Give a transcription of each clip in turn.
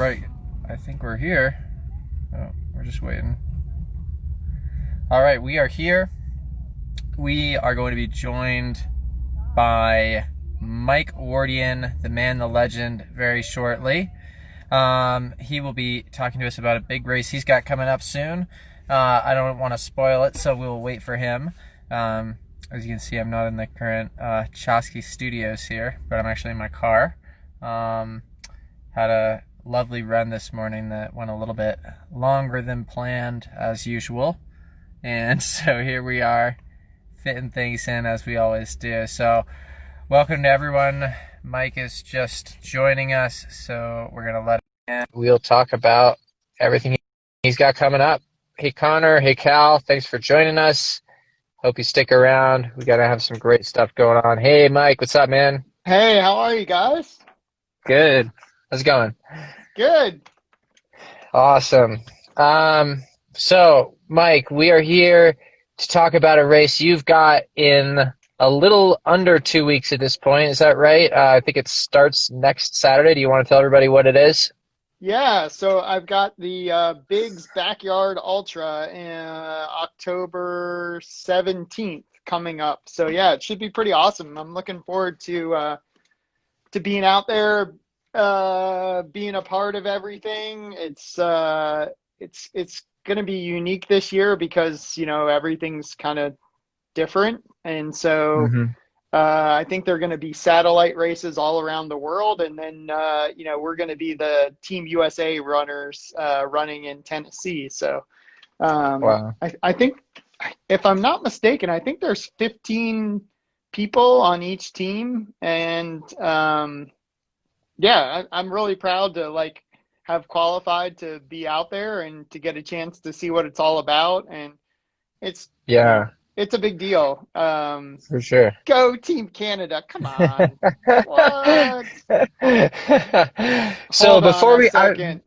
right. I think we're here. Oh, we're just waiting. All right, we are here. We are going to be joined by Mike Wardian, the man, the legend, very shortly. He will be talking to us about a big race he's got coming up soon. I don't want to spoil it, so we'll wait for him. As you can see, I'm not in the current Chosky studios here, but I'm actually in my car. Had a lovely run this morning that went a little bit longer than planned, as usual. And so here we are, fitting things in as we always do. So welcome to everyone. Mike is just joining us, so we're going to let him in. We'll talk about everything he's got coming up. Hey, Connor. Hey, Cal. Thanks for joining us. Hope you stick around. We got to have some great stuff going on. Hey, Mike. What's up, man? Hey, how are you guys? Good. How's it going? Good. Awesome. So, Mike, we are here to talk about a race you've got in a little under 2 weeks at this point. Is that right? I think it starts next Saturday. Do you want to tell everybody what it is? Yeah, so I've got the Biggs Backyard Ultra October 17th coming up. So yeah, it should be pretty awesome. I'm looking forward to being out there, being a part of everything. It's going to be unique this year because, everything's kind of different. And so I think they're going to be satellite races all around the world. And then, we're going to be the Team USA runners running in Tennessee. So Wow. I think, if I'm not mistaken, I think there's 15 people on each team. And I'm really proud to have qualified to be out there and to get a chance to see what it's all about. And it's, Yeah, it's a big deal. for sure. Go Team Canada. Come on. What? So Hold on a second.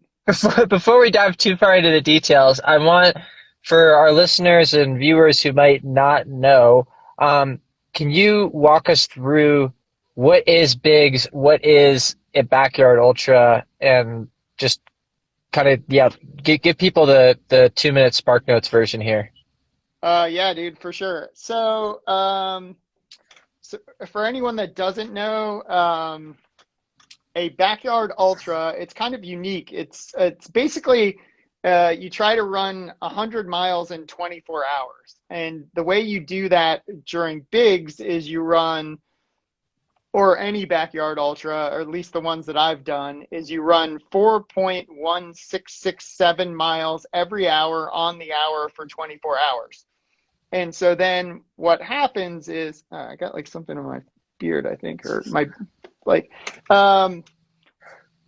before we dive too far into the details, I want for our listeners and viewers who might not know, can you walk us through what is Biggs, what is a backyard ultra, and just kind of give people the 2 minute Spark Notes version here. Yeah, dude, for sure. So for anyone that doesn't know, a backyard ultra, it's kind of unique. It's basically you try to run 100 miles in 24 hours. And the way you do that during Biggs is you run, or any backyard ultra, or at least the ones that I've done, is you run 4.1667 miles every hour on the hour for 24 hours. And so then what happens is, I got something on my beard, I think, or my,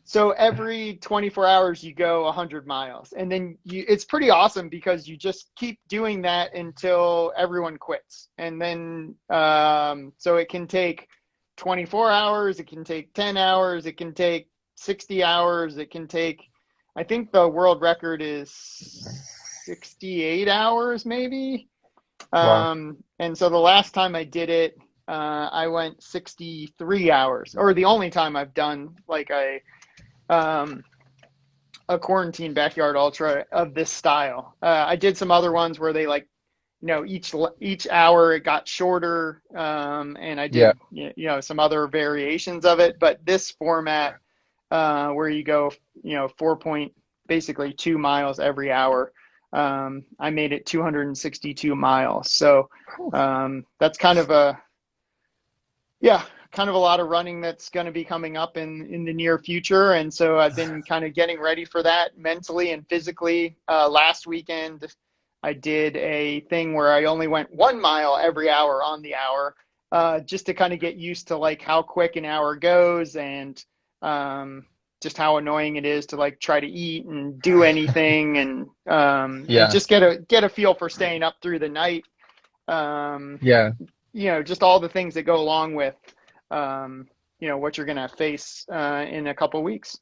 so every 24 hours you go 100 miles. And then it's pretty awesome because you just keep doing that until everyone quits. And then, so it can take 24 hours, it can take 10 hours, it can take 60 hours, it can take, I think the world record is 68 hours maybe. Wow. And so the last time I did it, I went 63 hours, or the only time I've done a quarantine backyard ultra of this style. I did some other ones where they each hour it got shorter, and I did some other variations of it. But this format, where you go 4.2 miles every hour, I made it 262 miles. So that's kind of a lot of running that's going to be coming up in the near future. And so I've been kind of getting ready for that mentally and physically. Last weekend, I did a thing where I only went 1 mile every hour on the hour, just to kind of get used to how quick an hour goes, and just how annoying it is to try to eat and do anything, and just get a feel for staying up through the night. Just all the things that go along with what you're gonna face in a couple weeks.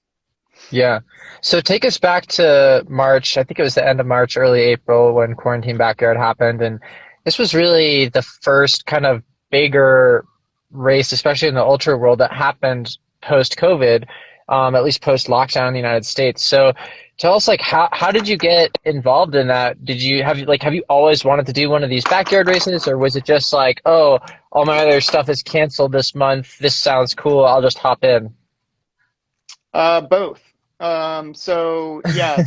Yeah. So take us back to March. I think it was the end of March, early April when Quarantine Backyard happened. And this was really the first kind of bigger race, especially in the ultra world, that happened post-COVID. at least post lockdown in the United States. So tell us, like, how did you get involved in that? Did you have you always wanted to do one of these backyard races, or was it just like, oh, all my other stuff is canceled this month. This sounds cool. I'll just hop in. Both. So yeah,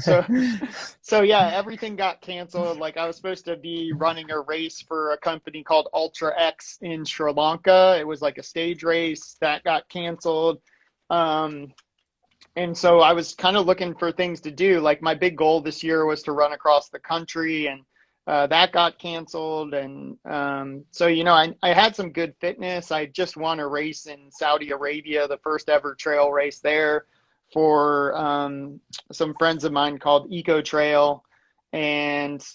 so yeah, everything got canceled. Like I was supposed to be running a race for a company called Ultra X in Sri Lanka. It was like a stage race that got canceled. Um, and so I was kind of looking for things to do. Like my big goal this year was to run across the country, and that got canceled. And so I had some good fitness. I just won a race in Saudi Arabia, the first ever trail race there for some friends of mine called Eco Trail. And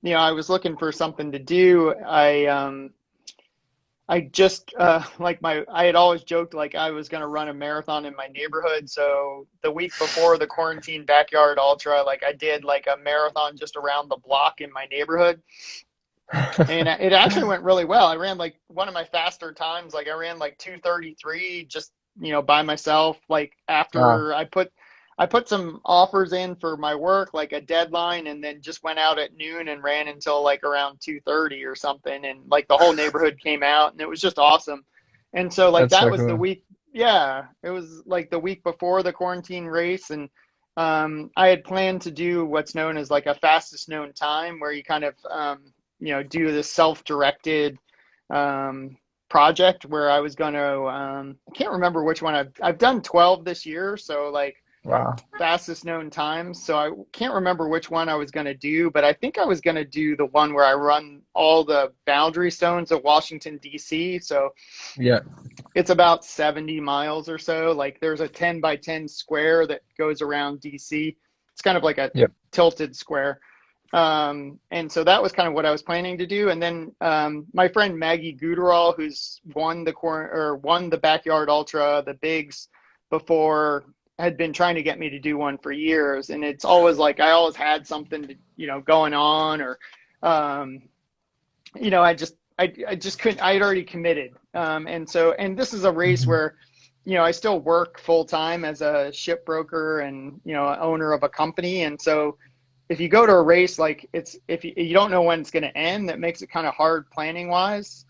I was looking for something to do. I just I had always joked like I was going to run a marathon in my neighborhood. So the week before the quarantine backyard ultra, like I did like a marathon just around the block in my neighborhood. And it actually went really well. I ran like one of my faster times. Like I ran like 2:33 just, by myself. Like Wow, after I put some offers in for my work, like a deadline, and then just went out at noon and ran until like around 2:30 or something. And like the whole neighborhood came out, and it was just awesome. And so like that's that so was the cool. week. Yeah, it was like the week before the quarantine race. And I had planned to do what's known as like a fastest known time, where you kind of do this self-directed um, project where I was going to I can't remember which one. I've done 12 this year, so like Wow. fastest known times. So I can't remember which one I was going to do, but I think I was going to do the one where I run all the boundary stones of Washington, D.C. So Yeah. it's about 70 miles or so. Like there's a 10 by 10 square that goes around DC. It's kind of like a Yep. tilted square. And so that was kind of what I was planning to do. And then my friend Maggie Guterall, who's won the backyard ultra, the bigs before, had been trying to get me to do one for years. And it's always like I always had something to, going on, or um, I just couldn't. I had already committed, and this is a race Mhm. where, I still work full time as a ship broker and owner of a company, and so if you go to a race, like it's if you don't know when it's going to end, that makes it kind of hard planning wise.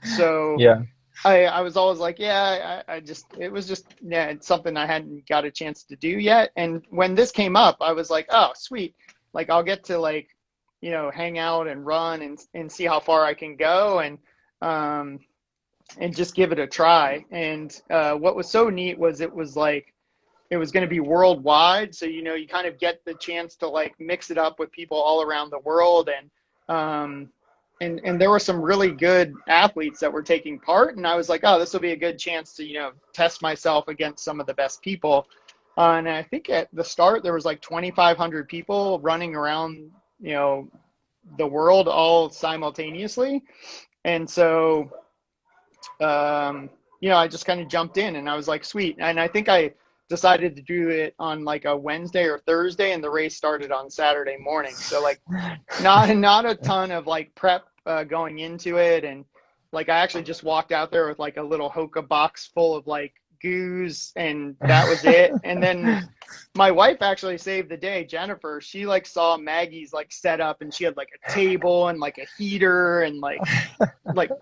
So Yeah. I was always like, yeah, I just it was just yeah, it's something I hadn't got a chance to do yet. And when this came up, I was like, oh, sweet, like I'll get to like hang out and run and see how far I can go, um and just give it a try. And what was so neat was it was like it was going to be worldwide, so you kind of get the chance to like mix it up with people all around the world. And there were some really good athletes that were taking part, and I was like, oh, this will be a good chance to test myself against some of the best people. And I think at the start there was like 2,500 people running around you know the world all simultaneously. And so I just kind of jumped in, and I was like, sweet. And I think I decided to do it on like a Wednesday or Thursday, and the race started on Saturday morning. So like not a ton of like prep going into it. And like I actually just walked out there with like a little Hoka box full of like goos, and that was it. And then my wife actually saved the day, Jennifer. She like saw Maggie's like setup, and she had like a table and like a heater and like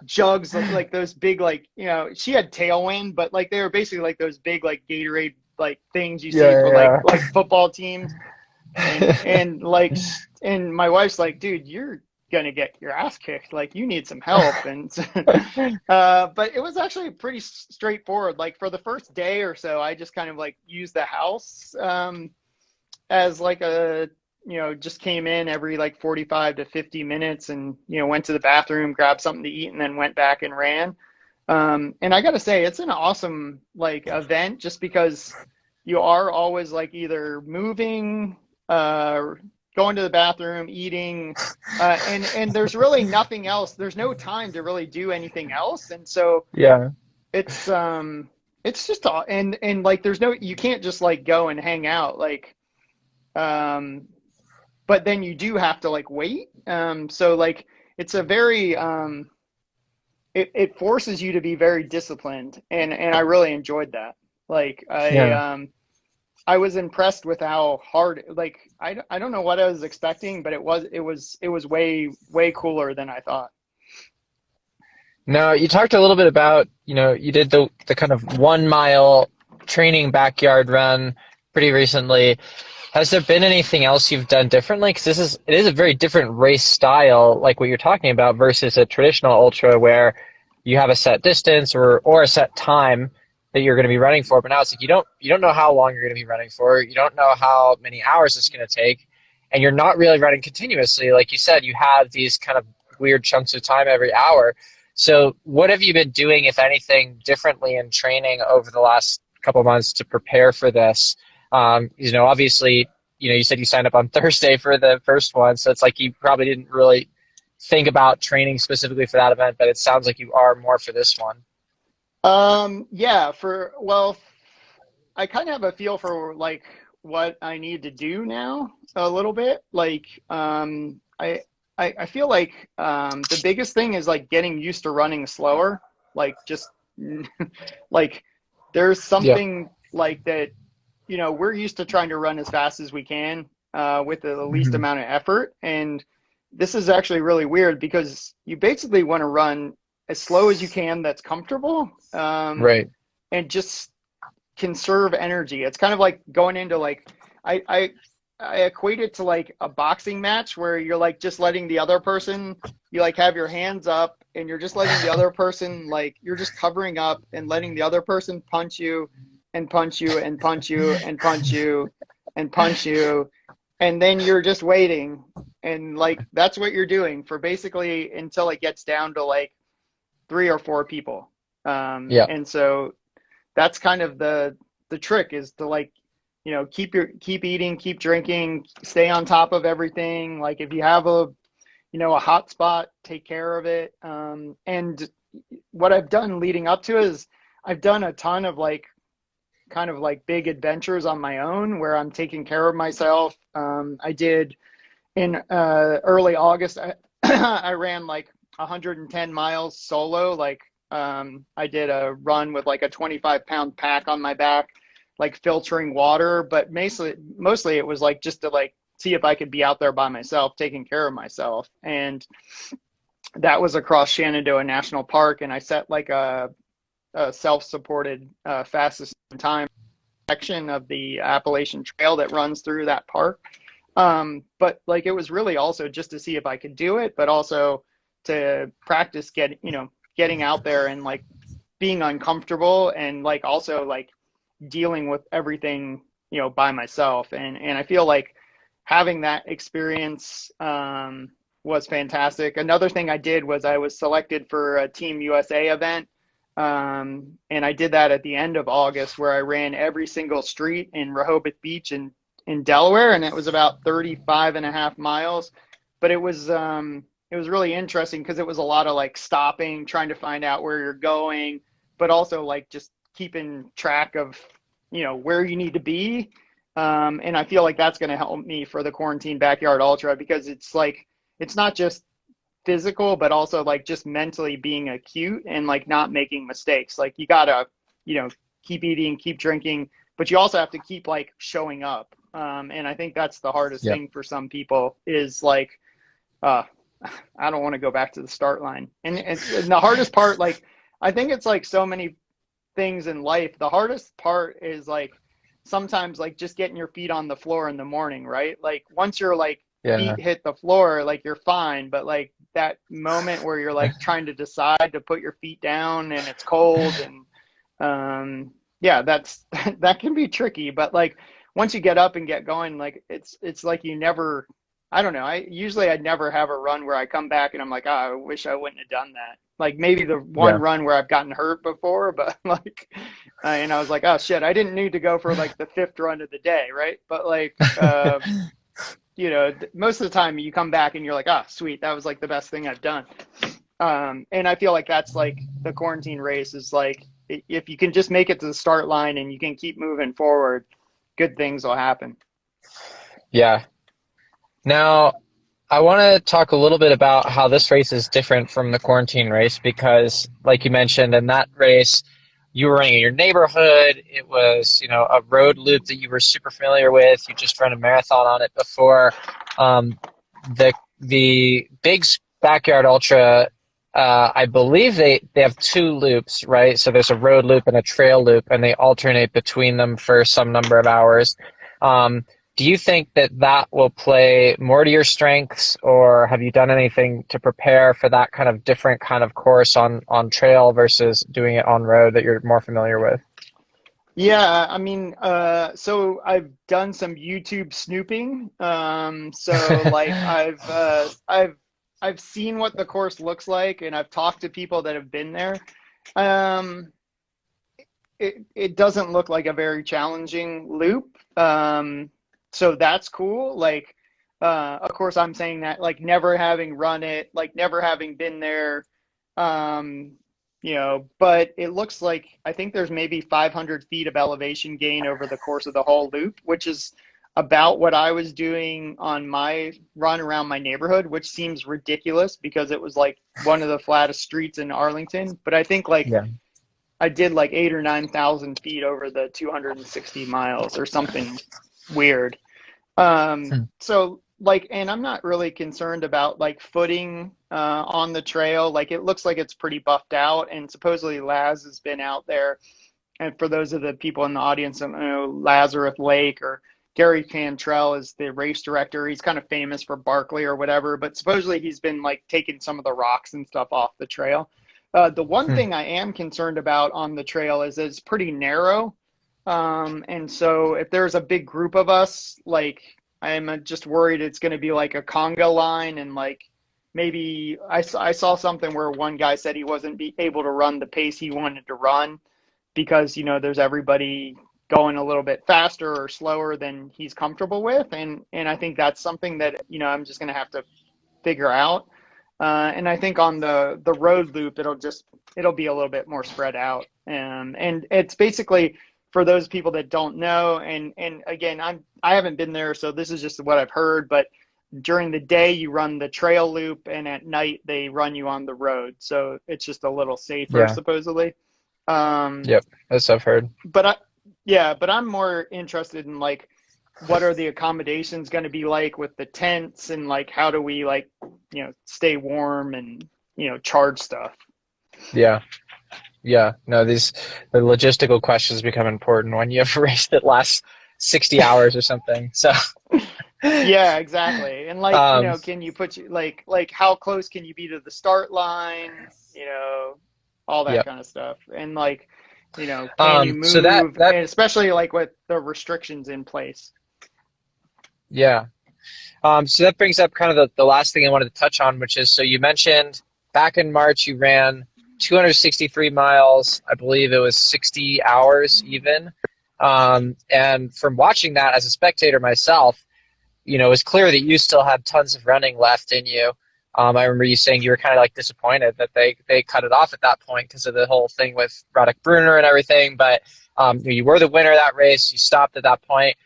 jugs, like those big, like she had Tailwind, but like they were basically like those big like Gatorade like things you see Yeah, for like yeah, football teams. and yeah. and like and my wife's like, dude, you're gonna get your ass kicked, like you need some help. And but it was actually pretty straightforward. Like for the first day or so, I just kind of like used the house as like a just came in every like 45 to 50 minutes, and went to the bathroom, grabbed something to eat, and then went back and ran. And I gotta say, it's an awesome like event, just because you are always like either moving, going to the bathroom, eating, and there's really nothing else. There's no time to really do anything else. And so Yeah. it's it's just all, and like there's no, you can't just like go and hang out, like um but then you do have to like wait. So like it's a very it forces you to be very disciplined, and I really enjoyed that. Like Yeah. I was impressed with how hard, like I don't know what I was expecting, but it was way cooler than I thought. Now, you talked a little bit about, you did the kind of 1 mile training backyard run pretty recently. Has there been anything else you've done differently? Because it is a very different race style, like what you're talking about, versus a traditional ultra where you have a set distance or a set time that you're going to be running for. But now it's like you don't know how long you're going to be running for. You don't know how many hours it's going to take, and you're not really running continuously. Like you said, you have these kind of weird chunks of time every hour. So, what have you been doing, if anything, differently in training over the last couple of months to prepare for this? Obviously, you said you signed up on Thursday for the first one, so it's like you probably didn't really think about training specifically for that event, but it sounds like you are more for this one. Yeah, well, I kind of have a feel for like what I need to do now a little bit. Like, I feel like the biggest thing is like getting used to running slower. Like just like there's Yeah. something like that, we're used to trying to run as fast as we can with the least Hmm. amount of effort. And this is actually really weird because you basically want to run as slow as you can that's comfortable, Right. and just conserve energy. It's kind of like going into like I I I equate it to like a boxing match where you're like just letting the other person, you like have your hands up and you're just letting the other person, like you're just covering up and letting the other person punch you and punch you and punch you and punch you and punch you, and then you're just waiting, and like that's what you're doing for basically until it gets down to like 3 or 4 people. Yeah. And so that's kind of the trick is to like, keep eating, keep drinking, stay on top of everything. Like if you have a hot spot, take care of it. And what I've done leading up to is I've done a ton of like kind of like big adventures on my own where I'm taking care of myself. I did in early August, I ran like 110 miles solo. Like I did a run with like a 25-pound pack on my back, like filtering water. But mostly it was like just to like see if I could be out there by myself, taking care of myself. And that was across Shenandoah National Park. And I set like a self-supported fastest time section of the Appalachian Trail that runs through that park. But like it was really also just to see if I could do it, but also to practice getting out there and like being uncomfortable and like also like dealing with everything, by myself. And I feel like having that experience was fantastic. Another thing I did was I was selected for a Team USA event. And I did that at the end of August where I ran every single street in Rehoboth Beach in Delaware, and it was about 35 and a half miles. But it was really interesting because it was a lot of like stopping, trying to find out where you're going, but also like just keeping track of, where you need to be. And I feel like that's going to help me for the Quarantine Backyard Ultra because it's like, it's not just physical, but also like just mentally being acute and like not making mistakes. Like you gotta, keep eating, keep drinking, but you also have to keep like showing up. And I think that's the hardest Yeah. thing for some people is like, uh, I don't want to go back to the start line. And the hardest part, like, I think it's like so many things in life. The hardest part is like sometimes like just getting your feet on the floor in the morning, right? Like once your like Yeah. feet hit the floor, like you're fine. But like that moment where you're like trying to decide to put your feet down and it's cold and yeah, that can be tricky. But like once you get up and get going, like it's like you never, I don't know. I'd never have a run where I come back and I'm like, oh, I wish I wouldn't have done that. Like maybe the one Yeah. run where I've gotten hurt before, but like, and I was like, oh shit, I didn't need to go for like the fifth run of the day, right? But like, most of the time you come back and you're like, ah, sweet, that was like the best thing I've done. And I feel like that's like the quarantine race is like, if you can just make it to the start line and you can keep moving forward, good things will happen. Yeah. Now, I want to talk a little bit about how this race is different from the quarantine race because, like you mentioned, in that race, you were running in your neighborhood. It was, a road loop that you were super familiar with. You just run a marathon on it before. The big backyard ultra, I believe they have two loops, right? So there's a road loop and a trail loop, and they alternate between them for some number of hours. Um, do you think that that will play more to your strengths, or have you done anything to prepare for that kind of different kind of course on trail versus doing it on road that you're more familiar with? Yeah, I mean, so I've done some YouTube snooping. So like I've seen what the course looks like, and I've talked to people that have been there. Um, it doesn't look like a very challenging loop. So that's cool. Like, of course, I'm saying that like never having run it, like never having been there. Um, but it looks like I think there's maybe 500 feet of elevation gain over the course of the whole loop, which is about what I was doing on my run around my neighborhood, which seems ridiculous because it was like one of the flattest streets in Arlington. But I think like Yeah. I did like 8 or 9 thousand feet over the 260 miles or something weird. Hmm. So like, and I'm not really concerned about like footing on the trail. Like it looks like it's pretty buffed out, and supposedly Laz has been out there. And for those of the people in the audience, I don't know Lazarus Lake or Gary Cantrell is the race director. He's kind of famous for Barkley or whatever, but supposedly he's been like taking some of the rocks and stuff off the trail. The one Hmm. thing I am concerned about on the trail is it's pretty narrow. And so if there's a big group of us, like I'm just worried it's going to be like a conga line and like maybe I saw something where one guy said he wasn't able to run the pace he wanted to run because, there's everybody going a little bit faster or slower than he's comfortable with. And I think that's something that, I'm just going to have to figure out. And I think on the road loop, it'll be a little bit more spread out. And it's basically for those people that don't know. And again, I haven't been there, so this is just what I've heard. But during the day, you run the trail loop, and at night they run you on the road. So it's just a little safer, Yeah. supposedly. Um, Yep. As I've heard. but yeah, but I'm more interested in like what are the accommodations going to be like with the tents and like how do we like stay warm and charge stuff. Yeah. Yeah. No, the logistical questions become important when you have a race that lasts 60 hours or something. So, Yeah, exactly. And like um, can you put you like how close can you be to the start line, all that yep. kind of stuff. And like can you So that move, that and especially like with the restrictions in place. yeah. So that brings up kind of the last thing I wanted to touch on, which is so you mentioned back in March you ran 263 miles. I believe it was 60 hours even. And from watching that as a spectator myself, it was clear that you still had tons of running left in you. I remember you saying you were kind of like disappointed that they cut it off at that point because of the whole thing with Roddick Bruner and everything. But you were the winner of that race. You stopped at that point.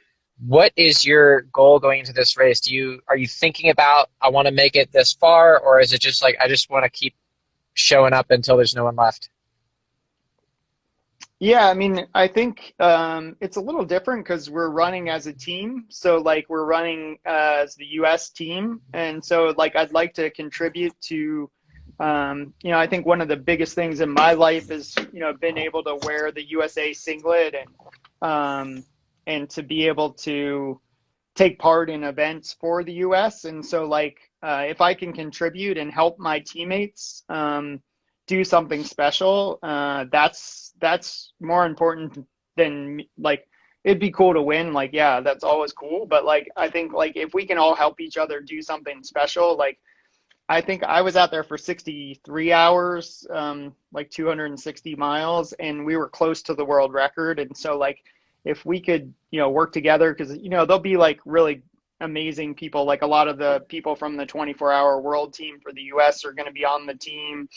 What is your goal going into this race? Are you thinking about I want to make it this far, or is it just like I just want to keep showing up until there's no one left? Yeah, I mean, I think it's a little different because we're running as a team. So, like, we're running as the U.S. team. And so, like, I'd like to contribute to, I think one of the biggest things in my life is, being able to wear the USA singlet and to be able to take part in events for the U.S. And so, like, if I can contribute and help my teammates, do something special, that's more important than like it'd be cool to win. Like, yeah, that's always cool. But like I think like if we can all help each other do something special, like I think I was out there for 63 hours, like 260 miles, and we were close to the world record. And so like if we could, work together, because there'll be like really amazing people, like a lot of the people from the 24-hour world team for the US are going to be on the team.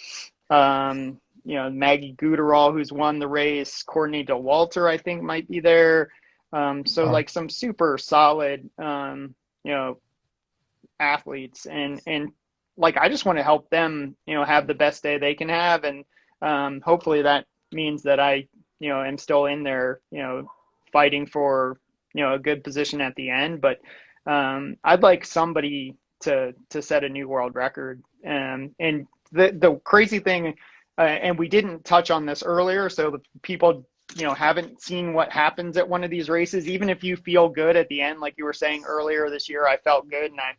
Maggie Guterall, who's won the race, Courtney DeWalter, I think might be there. So Oh, like some super solid, athletes, and like I just want to help them, have the best day they can have, and hopefully that means that I, am still in there, fighting for, a good position at the end. But I'd like somebody to set a new world record. And the crazy thing, and we didn't touch on this earlier, so the people, haven't seen what happens at one of these races. Even if you feel good at the end, like you were saying earlier this year, I felt good and I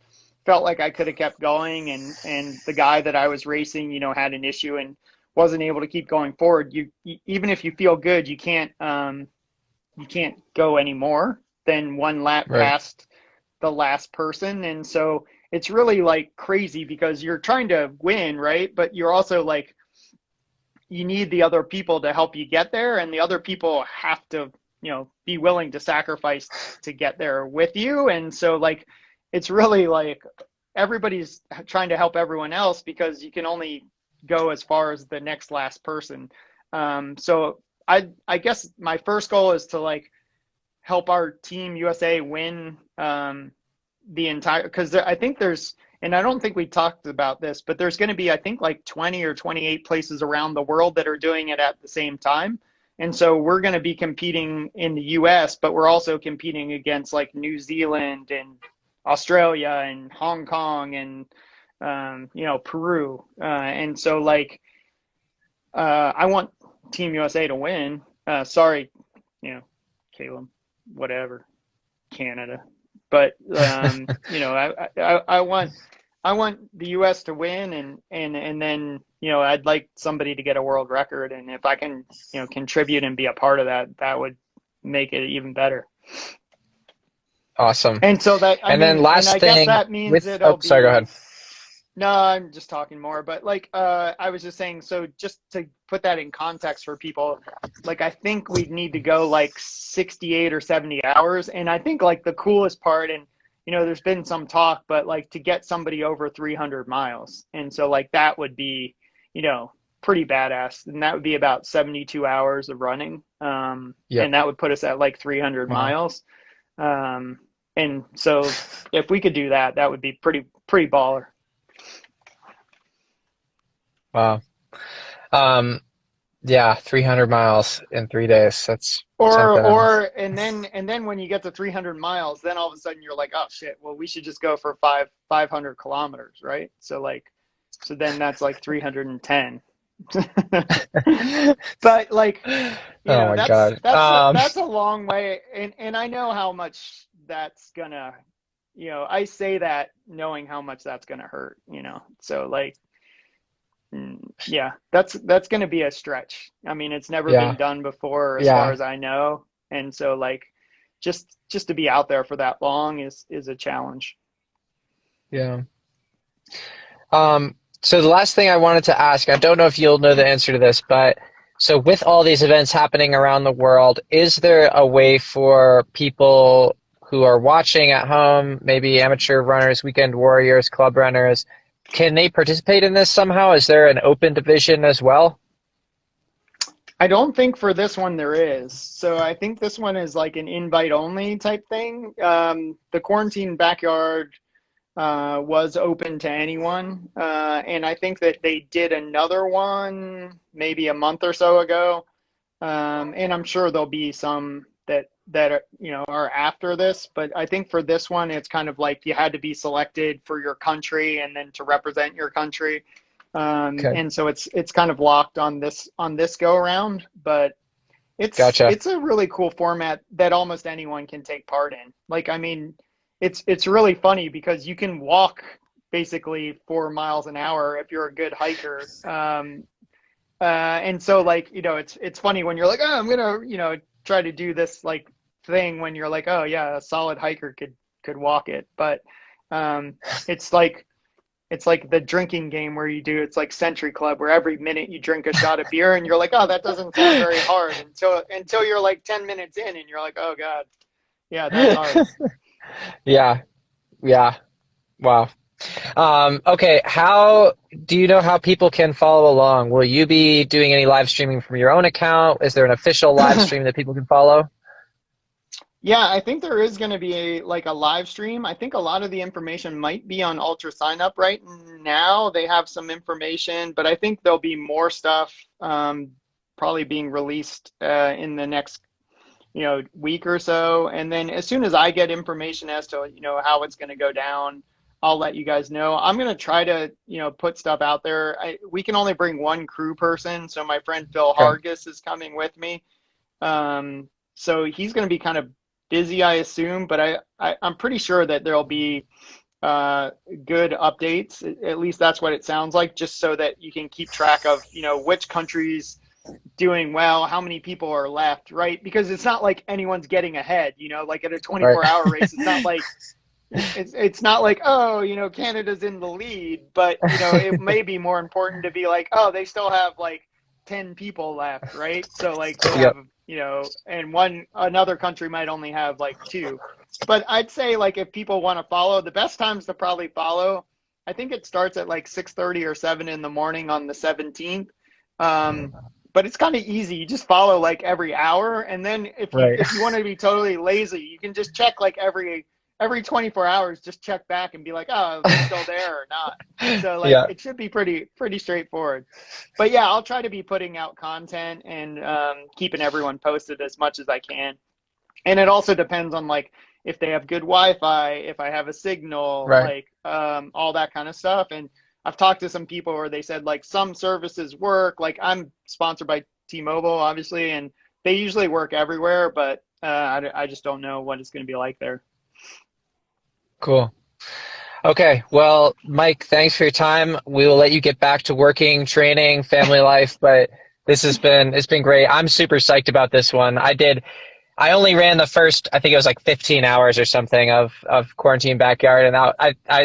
felt like I could have kept going. And the guy that I was racing, had an issue and wasn't able to keep going forward. You even if you feel good, you can't go any more than one lap Right. past the last person. And so it's really like crazy because you're trying to win, right? But you're also like, you need the other people to help you get there, and the other people have to, be willing to sacrifice to get there with you. And so like, it's really like everybody's trying to help everyone else because you can only go as far as the next last person. So I guess my first goal is to like help our team USA win the entire, because I think there's, and I don't think we talked about this, but there's going to be, I think, like 20 or 28 places around the world that are doing it at the same time. And so we're going to be competing in the US, but we're also competing against like New Zealand and Australia and Hong Kong and, Peru. And so like, I want Team USA to win. Sorry, Caleb, whatever, Canada. But I want the U.S. to win, and then I'd like somebody to get a world record, and if I can contribute and be a part of that, that would make it even better. Awesome. And so that Then last I thing guess that means with, it'll sorry, go be. ahead. No, I'm just talking more, but like I was just saying, so just to put that in context for people, like I think we need to go like 68 or 70 hours. And I think like the coolest part, and there's been some talk, but like to get somebody over 300 miles. And so like that would be, pretty badass. And that would be about 72 hours of running. Yep. And that would put us at like 300 Wow. miles. And so if we could do that, that would be pretty baller. Wow. Yeah, 300 miles in 3 days. That's something else. And then when you get to 300 miles, then all of a sudden you're like, oh shit, well we should just go for 500 kilometers, right? So then that's like 310. But like, Oh my God. that's a long way, and I know how much that's gonna, I say that knowing how much that's gonna hurt, so like, yeah, that's going to be a stretch. I mean, it's never Yeah. been done before as Yeah. far as I know. And so like, just to be out there for that long is a challenge. Yeah. So the last thing I wanted to ask, I don't know if you'll know the answer to this, but so with all these events happening around the world, is there a way for people who are watching at home, maybe amateur runners, weekend warriors, club runners, can they participate in this somehow? Is there an open division as well? I don't think for this one there is. So I think this one is like an invite only type thing. The quarantine backyard was open to anyone. And I think that they did another one maybe a month or so ago. And I'm sure there'll be some that are after this, but I think for this one, it's kind of like you had to be selected for your country and then to represent your country. Okay. And so it's kind of locked on this go around, but Gotcha. it's a really cool format that almost anyone can take part in. Like, I mean, it's really funny because you can walk basically 4 miles an hour if you're a good hiker. And so like, it's funny when you're like, oh, I'm gonna, try to do this like thing when you're like, oh yeah, a solid hiker could walk it. But it's like the drinking game where it's like Century Club, where every minute you drink a shot of beer and you're like, oh, that doesn't sound very hard until you're like 10 minutes in and you're like, oh God, yeah, that's hard. Yeah. Yeah. Wow. Okay. How do you know how people can follow along? Will you be doing any live streaming from your own account? Is there an official live stream that people can follow? Yeah, I think there is going to be a live stream. I think a lot of the information might be on Ultra Sign Up right now. They have some information, but I think there'll be more stuff probably being released in the next week or so. And then as soon as I get information as to how it's going to go down, I'll let you guys know. I'm going to try to put stuff out there. We can only bring one crew person, so my friend Phil Okay. Hargis is coming with me. So he's going to be kind of busy, I assume, but I'm pretty sure that there'll be good updates. At least that's what it sounds like, just so that you can keep track of which countries doing well, how many people are left, right? Because it's not like anyone's getting ahead, like at a Right. 24-hour race. It's not like oh, Canada's in the lead, but it may be more important to be like, oh, they still have like 10 people left, right? So like they Yep. have and another country might only have like 2. But I'd say like if people want to follow, the best times to probably follow, I think it starts at like 6:30 or 7 in the morning on the 17th. But it's kind of easy. You just follow like every hour, and then if Right. you want to be totally lazy, you can just check like every 24 hours, just check back and be like, oh, they're still there or not. So like Yeah. it should be pretty straightforward. But yeah, I'll try to be putting out content and keeping everyone posted as much as I can. And it also depends on like if they have good Wi-Fi, if I have a signal, Right. like all that kind of stuff. And I've talked to some people where they said like some services work. Like I'm sponsored by T-Mobile, obviously, and they usually work everywhere, but I just don't know what it's going to be like there. Cool. Okay. Well, Mike, thanks for your time. We will let you get back to working, training, family life, but it's been great. I'm super psyched about this one. I only ran the first, I think it was like 15 hours or something of Quarantine Backyard, and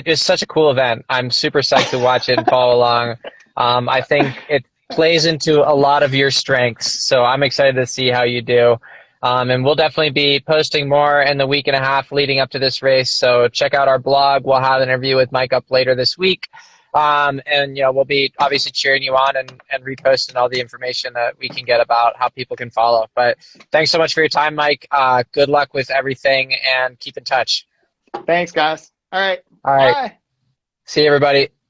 it's such a cool event. I'm super psyched to watch it and follow along. I think it plays into a lot of your strengths, so I'm excited to see how you do. And we'll definitely be posting more in the week and a half leading up to this race. So check out our blog. We'll have an interview with Mike up later this week. And we'll be obviously cheering you on and reposting all the information that we can get about how people can follow. But thanks so much for your time, Mike. Good luck with everything and keep in touch. Thanks, guys. All right. All right. Bye. See you, everybody.